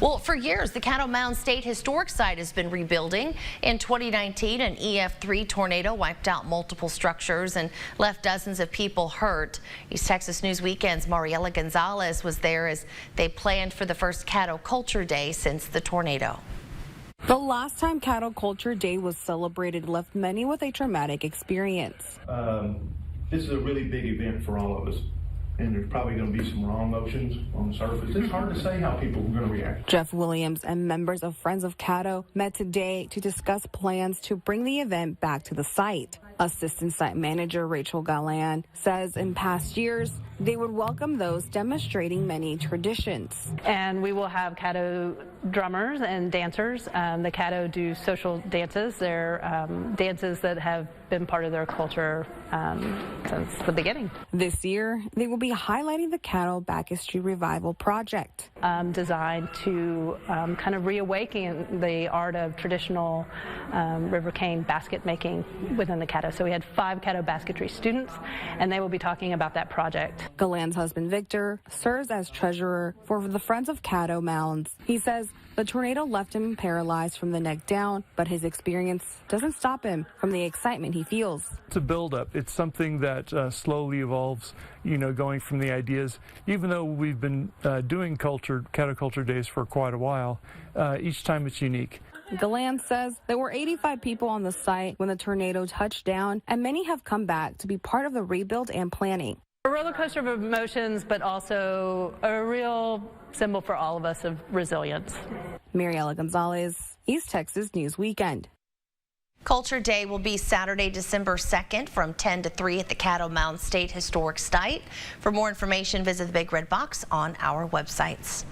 Well, for years, the Caddo Mounds State Historic Site has been rebuilding. In 2019, an EF3 tornado wiped out multiple structures and left dozens of people hurt. East Texas News Weekend's Mariela Gonzalez was there as they planned for the first Caddo Culture Day since the tornado. The last time Caddo Culture Day was celebrated left many with a traumatic experience. This is a really big event for all of us, and there's probably going to be some raw emotions on the surface. It's hard to say how people are going to react. Jeff Williams and members of Friends of Caddo met today to discuss plans to bring the event back to the site. Assistant Site Manager Rachel Gallan says in past years, they would welcome those demonstrating many traditions. And we will have Caddo drummers and dancers. The Caddo do social dances. They're dances that have been part of their culture since the beginning. This year, they will be highlighting the Caddo Back History Revival Project. Designed to kind of reawaken the art of traditional river cane basket making within the Caddo. So we had 5 Caddo basketry students, and they will be talking about that project. Gallan's husband, Victor, serves as treasurer for the Friends of Caddo Mounds. He says the tornado left him paralyzed from the neck down, but his experience doesn't stop him from the excitement he feels. It's a buildup. It's something that slowly evolves, going from the ideas. Even though we've been doing Caddo Culture Days for quite a while, each time it's unique. Gallan says there were 85 people on the site when the tornado touched down, and many have come back to be part of the rebuild and planning. A roller coaster of emotions, but also a real symbol for all of us of resilience. Mariela Gonzalez, East Texas News Weekend. Culture Day will be Saturday, December 2nd from 10 to 3 at the Caddo Mounds State Historic Site. For more information, visit the Big Red Box on our websites.